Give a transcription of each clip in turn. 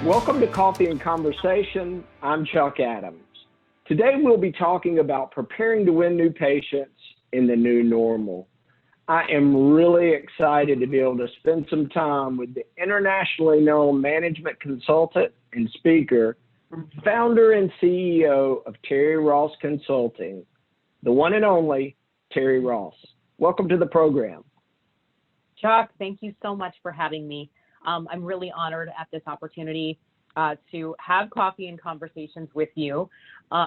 Welcome to Coffee and Conversation. I'm Chuck Adams. Today we'll be talking about preparing to win new patients in the new normal. I am really excited to be able to spend some time with the internationally known management consultant and speaker, founder and CEO of Terri Ross Consulting, the one and only Terri Ross. Welcome to the program. Chuck, thank you so much for having me. I'm really honored at this opportunity to have coffee and conversations with you,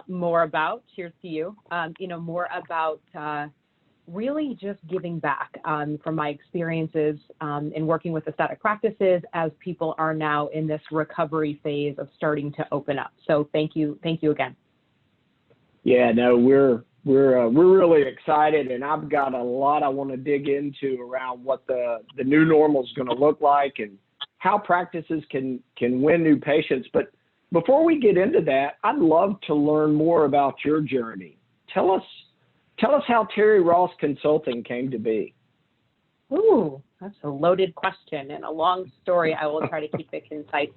more about, cheers to you, more about really just giving back from my experiences in working with aesthetic practices as people are now in this recovery phase of starting to open up. So thank you again. Yeah, no, we're really excited, and I've got a lot I want to dig into around what the new normal is going to look like and how practices can win new patients. But before we get into that, I'd love to learn more about your journey. Tell us how Terri Ross Consulting came to be. Ooh, that's a loaded question and a long story. I will try to keep it concise.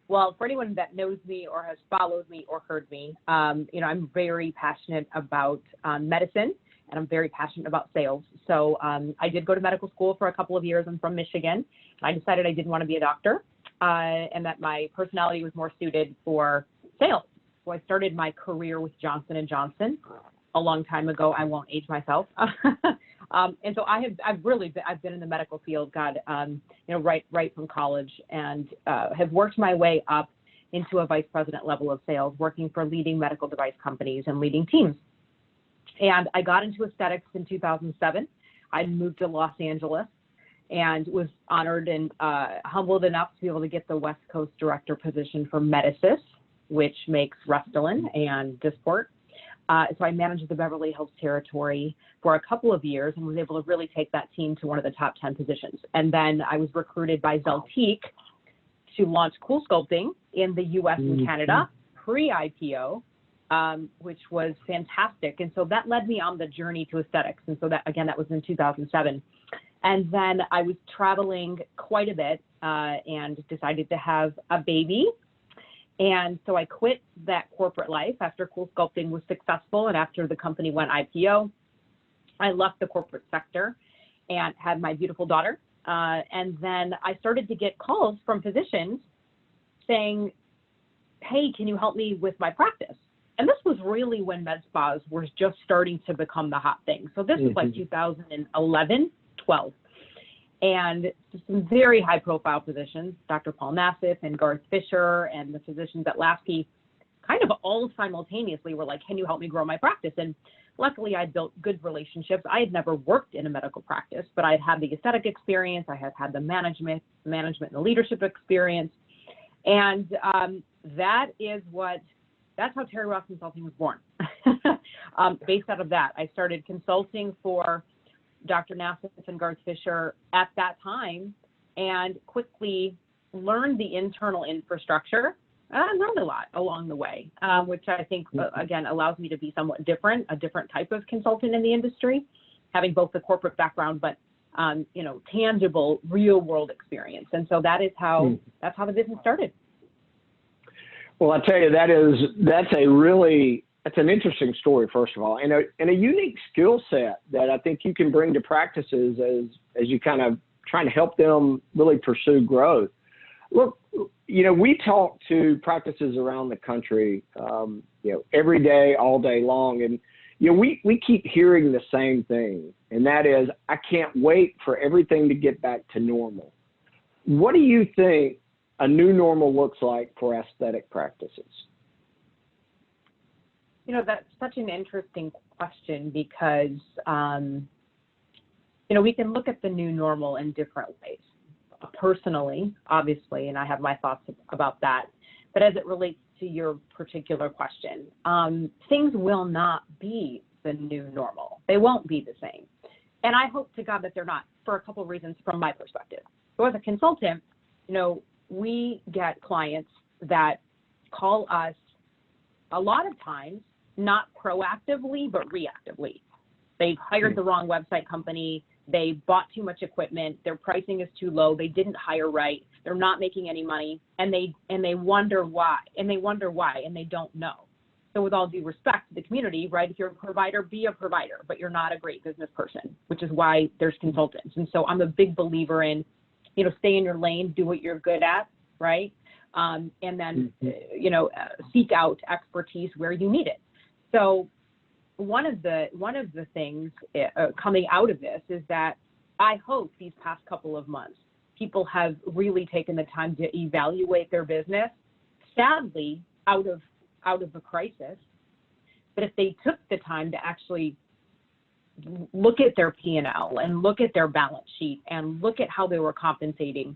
Well, for anyone that knows me or has followed me or heard me, I'm very passionate about medicine, and I'm very passionate about sales. So I did go to medical school for a couple of years. I'm from Michigan. I decided I didn't want to be a doctor and that my personality was more suited for sales. So I started my career with Johnson & Johnson a long time ago. I won't age myself. And so I've been in the medical field, right from college, and have worked my way up into a vice president level of sales, working for leading medical device companies and leading teams. And I got into aesthetics in 2007. I moved to Los Angeles and was honored and humbled enough to be able to get the West Coast director position for Medicis, which makes Restylane and Dysport. So I managed the Beverly Hills territory for a couple of years and was able to really take that team to one of the top 10 positions. And then I was recruited by Zeltiq to launch Cool Sculpting in the US and Canada pre-IPO, which was fantastic. And so that led me on the journey to aesthetics. And so that was in 2007. And then I was traveling quite a bit and decided to have a baby. And so I quit that corporate life after Cool Sculpting was successful and after the company went IPO. I left the corporate sector and had my beautiful daughter. And then I started to get calls from physicians saying, hey, can you help me with my practice? And this was really when med spas were just starting to become the hot thing. So this was like 2011, 12. And some very high profile physicians, Dr. Paul Nassif and Garth Fisher and the physicians at Lasky, kind of all simultaneously were like, can you help me grow my practice? And luckily I built good relationships. I had never worked in a medical practice, but I'd had the aesthetic experience. I had had the management and the leadership experience. And that's how Terri Ross Consulting was born. Based out of that, I started consulting for Dr. Nassif and Garth Fisher at that time and quickly learned the internal infrastructure. I learned a lot along the way, which I think, again, allows me to be somewhat different, a different type of consultant in the industry, having both the corporate background, but, tangible, real world experience. And so that's how the business started. Well, I tell you, that's an interesting story, first of all, and a unique skill set that I think you can bring to practices as you kind of trying to help them really pursue growth. Look, we talk to practices around the country, every day, all day long, and we keep hearing the same thing, and that is, I can't wait for everything to get back to normal. What do you think a new normal looks like for aesthetic practices? That's such an interesting question because, we can look at the new normal in different ways. Personally, obviously, and I have my thoughts about that, but as it relates to your particular question, things will not be the new normal. They won't be the same. And I hope to God that they're not, for a couple of reasons from my perspective. So as a consultant, we get clients that call us a lot of times, not proactively, but reactively. They've hired the wrong website company. They bought too much equipment. Their pricing is too low. They didn't hire right. They're not making any money, and they wonder why. And they don't know. So with all due respect to the community, right? If you're a provider, be a provider, but you're not a great business person, which is why there's consultants. And so I'm a big believer in, stay in your lane, do what you're good at, right? And then, seek out expertise where you need it. So one of the things coming out of this is that I hope these past couple of months, people have really taken the time to evaluate their business, sadly, out of a crisis. But if they took the time to actually look at their P&L and look at their balance sheet and look at how they were compensating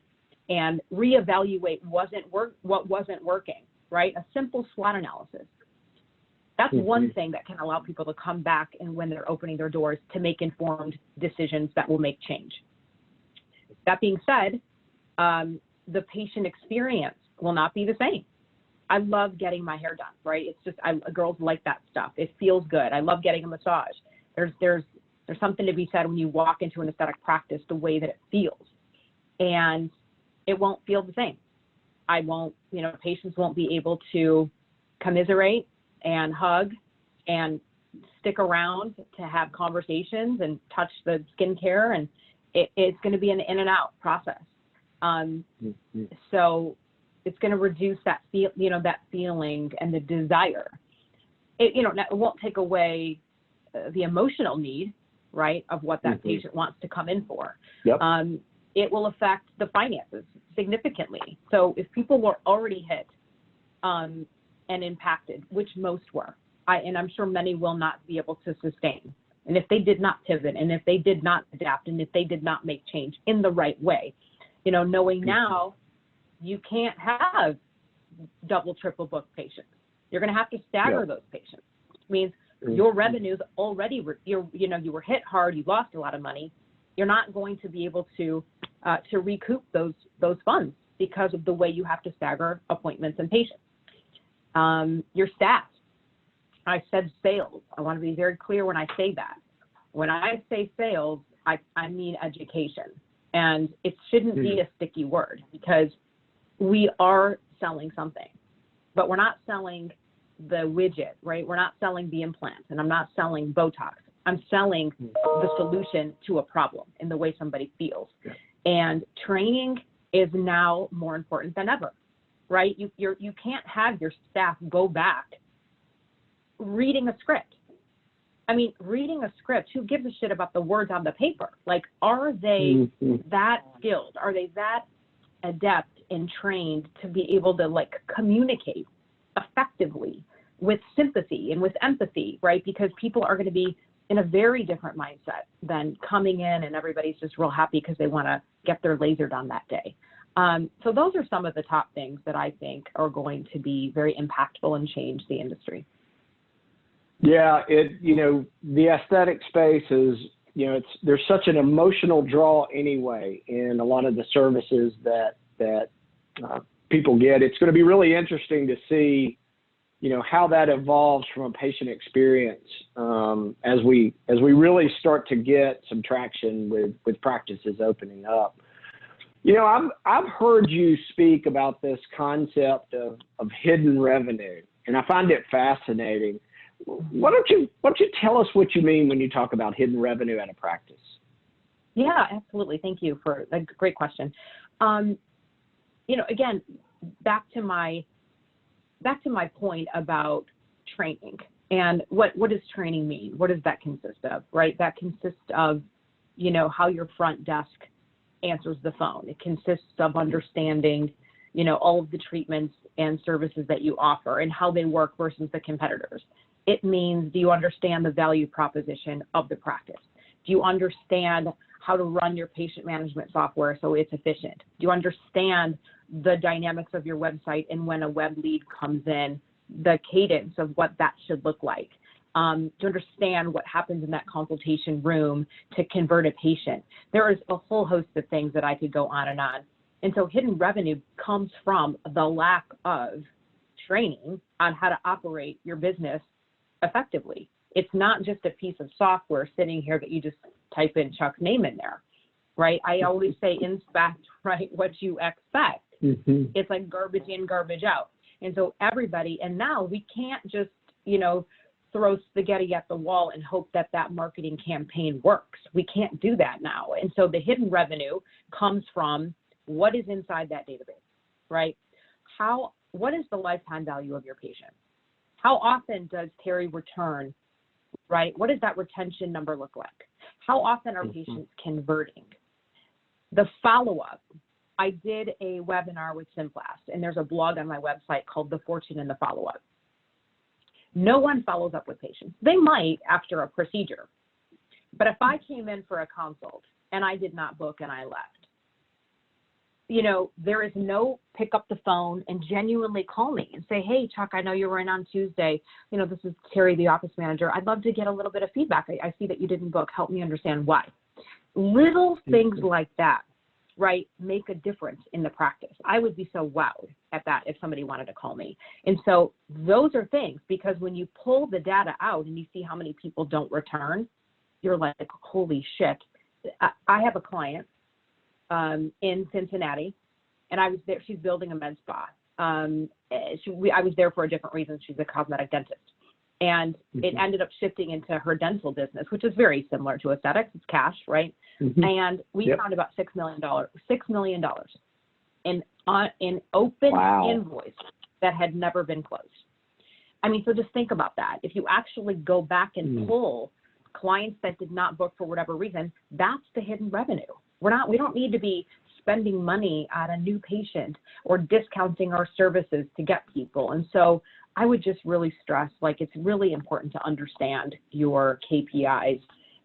and reevaluate what wasn't working, right? A simple SWOT analysis. That's one thing that can allow people to come back and when they're opening their doors to make informed decisions that will make change. That being said, the patient experience will not be the same. I love getting my hair done, right? It's just, girls like that stuff. It feels good. I love getting a massage. There's something to be said when you walk into an aesthetic practice, the way that it feels. And it won't feel the same. Patients won't be able to commiserate and hug and stick around to have conversations and touch the skincare, and it's going to be an in and out process. So it's going to reduce that that feeling and the desire. It won't take away the emotional need, right, of what that patient wants to come in for. Yep. It will affect the finances significantly. So if people were already hit and impacted, which most were, and I'm sure many will not be able to sustain. And if they did not pivot, and if they did not adapt, and if they did not make change in the right way, knowing now you can't have double, triple book patients. You're going to have to stagger those patients, which means your revenues already, you were hit hard, you lost a lot of money. You're not going to be able to recoup those funds because of the way you have to stagger appointments and patients. Your staff. I said sales. I want to be very clear when I say that. When I say sales, I mean education. And it shouldn't be a sticky word because we are selling something, but we're not selling the widget, right? We're not selling the implant, and I'm not selling Botox. I'm selling the solution to a problem in the way somebody feels. Yeah. And training is now more important than ever, right? You can't have your staff go back reading a script. I mean, reading a script, who gives a shit about the words on the paper? Like, are they that skilled? Are they that adept and trained to be able to communicate effectively with sympathy and with empathy, right? Because people are going to be in a very different mindset than coming in and everybody's just real happy because they want to get their laser done that day. So those are some of the top things that I think are going to be very impactful and change the industry. Yeah, the aesthetic space is, there's such an emotional draw anyway in a lot of the services that people get. It's going to be really interesting to see, how that evolves from a patient experience as we really start to get some traction with practices opening up. I've heard you speak about this concept of hidden revenue, and I find it fascinating. Why don't you tell us what you mean when you talk about hidden revenue at a practice? Yeah, absolutely. Thank you for a great question. Again, back to my point about training and what does training mean? What does that consist of, right? That consists of, how your front desk answers the phone. It consists of understanding, all of the treatments and services that you offer and how they work versus the competitors. It means, do you understand the value proposition of the practice? Do you understand how to run your patient management software so it's efficient? Do you understand the dynamics of your website and when a web lead comes in, the cadence of what that should look like? To understand what happens in that consultation room to convert a patient. There is a whole host of things that I could go on and on. And so hidden revenue comes from the lack of training on how to operate your business effectively. It's not just a piece of software sitting here that you just type in Chuck's name in there, right? I always say inspect, right, what you expect. It's like garbage in, garbage out. And so everybody, and now we can't just, throw spaghetti at the wall and hope that that marketing campaign works. We can't do that now. And so the hidden revenue comes from what is inside that database, right? What is the lifetime value of your patient? How often does Terri return, right? What does that retention number look like? How often are patients converting? The follow-up. I did a webinar with Simplast, and there's a blog on my website called The Fortune in the Follow-Up. No one follows up with patients. They might after a procedure. But if I came in for a consult and I did not book and I left, there is no pick up the phone and genuinely call me and say, hey, Chuck, I know you were in on Tuesday. This is Terri, the office manager. I'd love to get a little bit of feedback. I see that you didn't book. Help me understand why. Little things like that, right, make a difference in the practice. I would be so wowed at that if somebody wanted to call me. And so those are things, because when you pull the data out and you see how many people don't return, you're like, holy shit. I have a client in Cincinnati, and I was there. She's building a med spa. I was there for a different reason. She's a cosmetic dentist. And it ended up shifting into her dental business, which is very similar to aesthetics. It's cash, right? And we found about $6 million in open invoice that had never been closed. I mean, so just think about that. If you actually go back and pull clients that did not book for whatever reason, that's the hidden revenue. We don't need to be spending money on a new patient or discounting our services to get people. And so I would just really stress, it's really important to understand your KPIs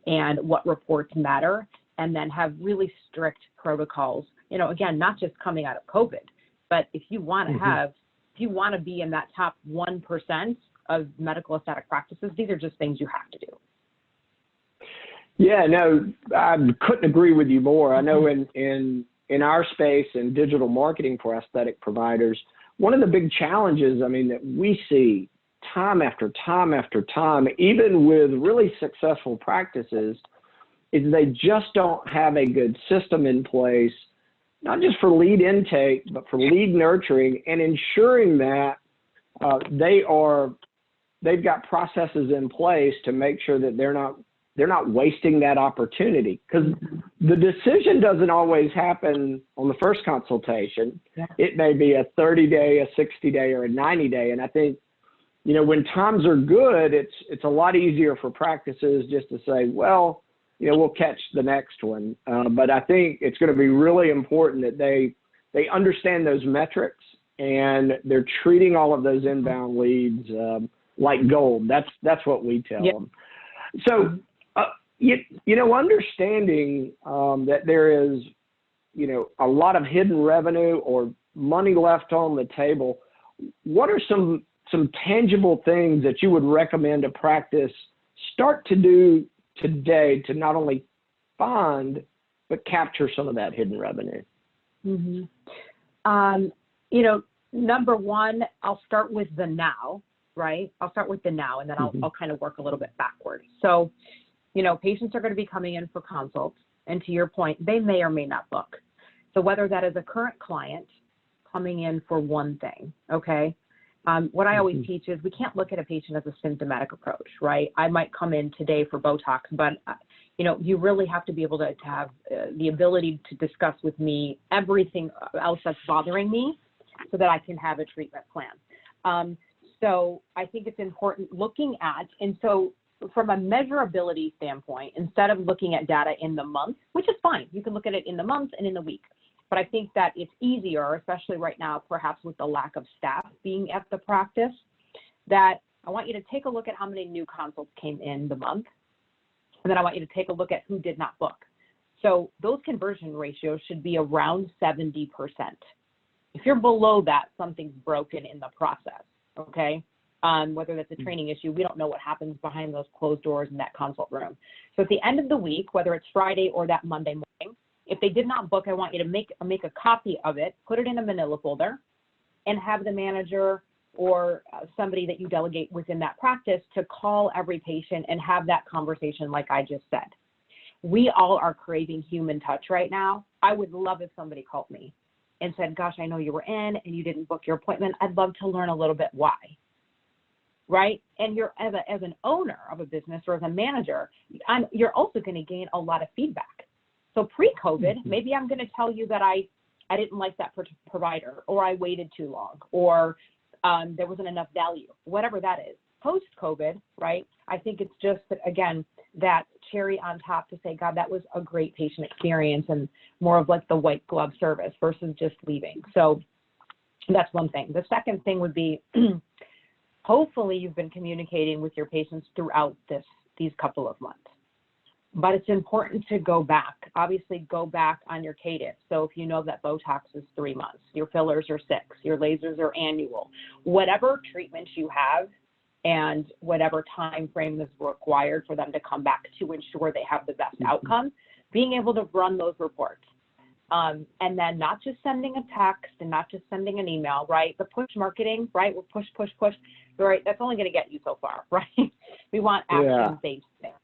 and what reports matter, and then have really strict protocols. Again, not just coming out of COVID, but if you want to be in that top 1% of medical aesthetic practices, these are just things you have to do. Yeah, no, I couldn't agree with you more. I know in our space in digital marketing for aesthetic providers, one of the big challenges, that we see time after time after time, even with really successful practices, is they just don't have a good system in place, not just for lead intake, but for lead nurturing, and ensuring that they've got processes in place to make sure that they're not wasting that opportunity, because the decision doesn't always happen on the first consultation. Yeah. It may be a 30-day, a 60-day, or a 90-day. And I think, when times are good, it's a lot easier for practices just to say, well, we'll catch the next one. But I think it's going to be really important that they understand those metrics, and they're treating all of those inbound leads like gold. That's what we tell them. So, understanding that there is, a lot of hidden revenue or money left on the table, what are some tangible things that you would recommend a practice start to do today to not only find, but capture some of that hidden revenue? Number one, I'll start with the now, right? I'll start with the now, and then I'll kind of work a little bit backward. So, patients are going to be coming in for consults, and to your point, they may or may not book. So whether that is a current client coming in for one thing, okay? What I always teach is we can't look at a patient as a symptomatic approach, right? I might come in today for Botox, but you really have to be able to have the ability to discuss with me everything else that's bothering me, so that I can have a treatment plan. So I think it's important looking at, and so from a measurability standpoint, instead of looking at data in the month, which is fine, you can look at it in the month and in the week. But I think that it's easier, especially right now, perhaps with the lack of staff being at the practice, that I want you to take a look at how many new consults came in the month. And then I want you to take a look at who did not book. So those conversion ratios should be around 70%. If you're below that, something's broken in the process, okay? Whether that's a training issue, we don't know what happens behind those closed doors in that consult room. So at the end of the week, whether it's Friday or that Monday morning, if they did not book, I want you to make a copy of it, put it in a manila folder, and have the manager or somebody that you delegate within that practice to call every patient and have that conversation like I just said. we all are craving human touch right now. I would love if somebody called me and said, gosh, I know you were in and you didn't book your appointment. I'd love to learn a little bit why. Right? And you're as an owner of a business or as a manager, you're also going to gain a lot of feedback. So pre-COVID, maybe I'm going to tell you that I didn't like that provider, or I waited too long, or there wasn't enough value, whatever that is. Post-COVID, right? I think it's just, again, that cherry on top to say, God, that was a great patient experience, and more of like the white glove service versus just leaving. So that's one thing. The second thing would be, hopefully you've been communicating with your patients throughout these couple of months. But it's important to go back. Obviously, go back on your cadence. So if you know that Botox is 3 months, your fillers are 6, your lasers are annual, whatever treatments you have and whatever time frame is required for them to come back to ensure they have the best outcome, being able to run those reports. And then not just sending a text and not just sending an email, right? The push marketing, right? We're push, right? That's only going to get you so far, right? We want action-based things.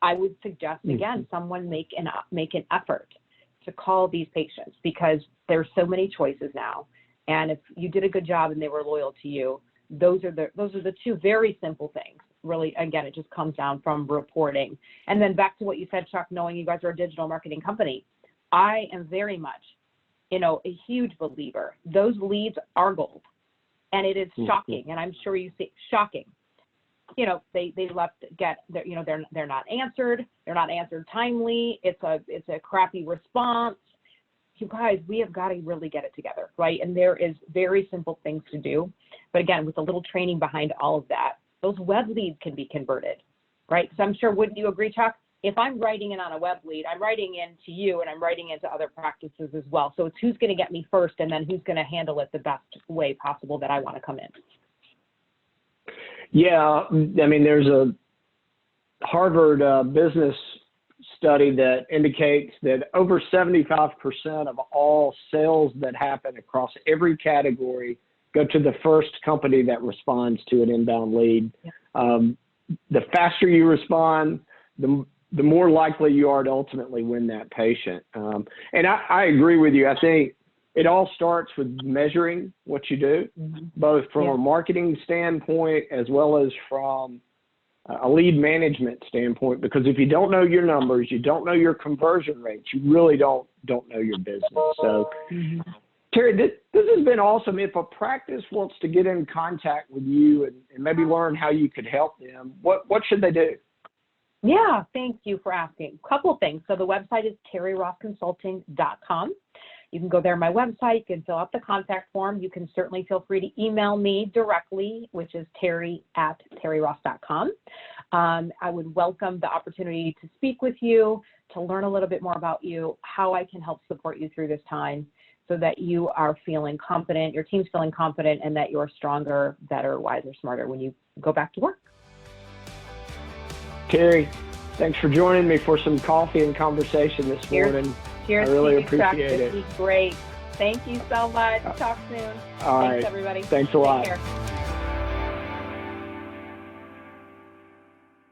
I would suggest, again, someone make an effort to call these patients, because there's so many choices now. And if you did a good job and they were loyal to you, those are the two very simple things. Really, again, it just comes down from reporting. And then back to what you said, Chuck, knowing you guys are a digital marketing company, I am very much, a huge believer. Those leads are gold. And it is shocking. And I'm sure you see shocking. They they're not answered. They're not answered timely. It's a crappy response. You guys, we have got to really get it together, right? And there is very simple things to do. But again, with a little training behind all of that, those web leads can be converted, right? So I'm sure, wouldn't you agree, Chuck? If I'm writing in on a web lead, I'm writing into you and I'm writing into other practices as well. So it's who's going to get me first and then who's going to handle it the best way possible that I want to come in. Yeah, I mean, there's a Harvard business study that indicates that over 75% of all sales that happen across every category go to the first company that responds to an inbound lead. Yeah. The faster you respond, the more likely you are to ultimately win that patient. And I agree with you. I think it all starts with measuring what you do, both from a marketing standpoint as well as from a lead management standpoint, because if you don't know your numbers, you don't know your conversion rates, you really don't know your business. So, Terri, this has been awesome. If a practice wants to get in contact with you and maybe learn how you could help them, what should they do? Yeah, thank you for asking. A couple of things. So the website is terrirossconsulting.com. You can go there on my website. You can fill out the contact form. You can certainly feel free to email me directly, which is terri@terriross.com. I would welcome the opportunity to speak with you, to learn a little bit more about you, how I can help support you through this time so that you are feeling confident, your team's feeling confident, and that you're stronger, better, wiser, smarter when you go back to work. Terri, thanks for joining me for some coffee and conversation this morning. Cheers. I really appreciate it. This was great. Thank you so much. Talk soon. All Thanks, right. everybody. Thanks a lot. Take care.